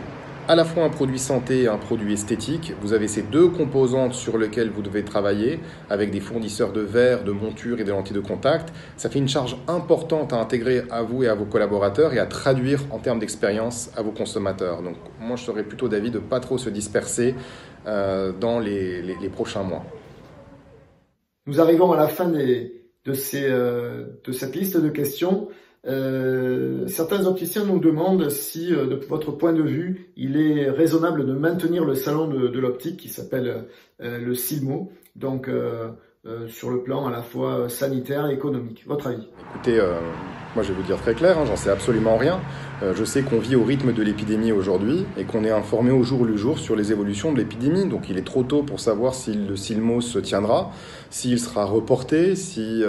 à la fois un produit santé et un produit esthétique. Vous avez ces deux composantes sur lesquelles vous devez travailler, avec des fournisseurs de verres, de montures et de lentilles de contact. Ça fait une charge importante à intégrer à vous et à vos collaborateurs et à traduire en termes d'expérience à vos consommateurs. Donc moi, je serais plutôt d'avis de ne pas trop se disperser dans les prochains mois. Nous arrivons à la fin de cette liste de questions. Certains opticiens nous demandent si, de votre point de vue, il est raisonnable de maintenir le salon de l'optique qui s'appelle le SILMO, donc sur le plan à la fois sanitaire et économique. Votre avis? Écoutez, moi je vais vous dire très clair, j'en sais absolument rien. Je sais qu'on vit au rythme de l'épidémie aujourd'hui et qu'on est informé au jour le jour sur les évolutions de l'épidémie. Donc il est trop tôt pour savoir si le SILMO se tiendra, s'il sera reporté, si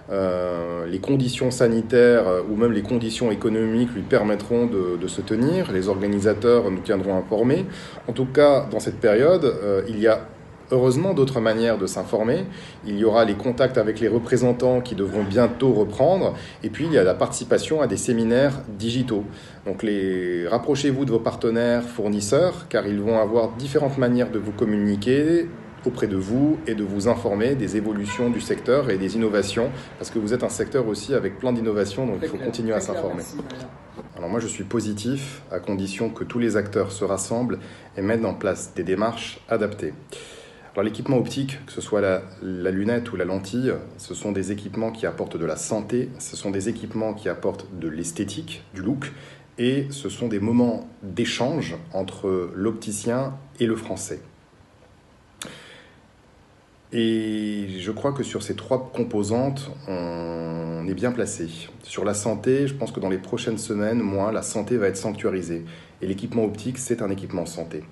les conditions sanitaires ou même les conditions économiques lui permettront de se tenir. Les organisateurs nous tiendront informés. En tout cas, dans cette période, il y a heureusement d'autres manières de s'informer. Il y aura les contacts avec les représentants qui devront bientôt reprendre. Et puis, il y a la participation à des séminaires digitaux. Donc, rapprochez-vous de vos partenaires fournisseurs, car ils vont avoir différentes manières de vous communiquer auprès de vous et de vous informer des évolutions du secteur et des innovations, parce que vous êtes un secteur aussi avec plein d'innovations, donc il faut continuer à s'informer. Alors moi, je suis positif, à condition que tous les acteurs se rassemblent et mettent en place des démarches adaptées. Alors l'équipement optique, que ce soit la lunette ou la lentille, ce sont des équipements qui apportent de la santé, ce sont des équipements qui apportent de l'esthétique, du look, et ce sont des moments d'échange entre l'opticien et le français. Et je crois que sur ces trois composantes, on est bien placé. Sur la santé, je pense que dans les prochaines semaines, la santé va être sanctuarisée. Et l'équipement optique, c'est un équipement santé.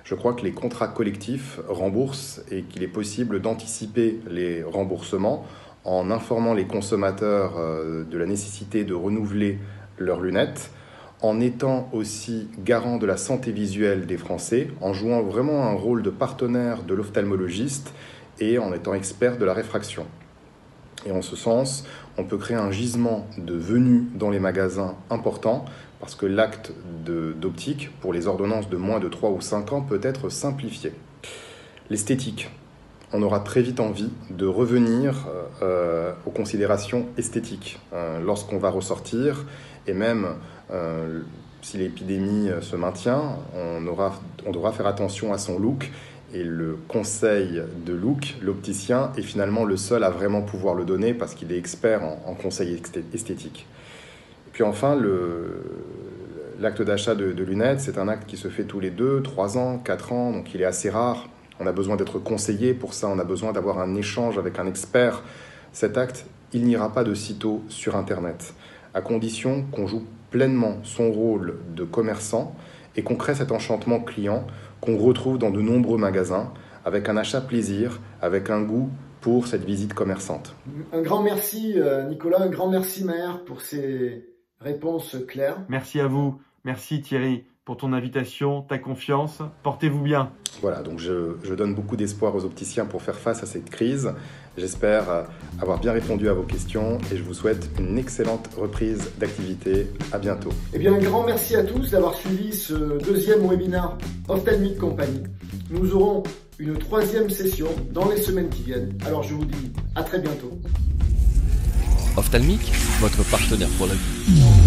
Je crois que les contrats collectifs remboursent et qu'il est possible d'anticiper les remboursements en informant les consommateurs de la nécessité de renouveler leurs lunettes, en étant aussi garant de la santé visuelle des Français, en jouant vraiment un rôle de partenaire de l'ophtalmologiste et en étant expert de la réfraction. Et en ce sens, on peut créer un gisement de venue dans les magasins important, parce que l'acte d'optique, pour les ordonnances de moins de 3 ou 5 ans, peut être simplifié. L'esthétique. On aura très vite envie de revenir aux considérations esthétiques lorsqu'on va ressortir, et même si l'épidémie se maintient, on devra faire attention à son look, et le conseil de look, l'opticien, est finalement le seul à vraiment pouvoir le donner parce qu'il est expert en conseil esthétique. Et puis enfin, l'acte d'achat de lunettes, c'est un acte qui se fait tous les 2, 3 ans, 4 ans, donc il est assez rare. On a besoin d'être conseillé pour ça, on a besoin d'avoir un échange avec un expert. Cet acte, il n'ira pas de sitôt sur Internet, à condition qu'on joue pleinement son rôle de commerçant et qu'on crée cet enchantement client qu'on retrouve dans de nombreux magasins, avec un achat plaisir, avec un goût pour cette visite commerçante. Un grand merci Nicolas, un grand merci Maher pour ces réponses claires. Merci à vous, merci Thierry pour ton invitation, ta confiance, portez-vous bien. Voilà, donc je donne beaucoup d'espoir aux opticiens pour faire face à cette crise. J'espère avoir bien répondu à vos questions et je vous souhaite une excellente reprise d'activité. À bientôt. Eh bien, un grand merci à tous d'avoir suivi ce deuxième webinaire Ophthalmic Company. Nous aurons une 3e session dans les semaines qui viennent. Alors je vous dis à très bientôt. Ophthalmic, votre partenaire pour la vie.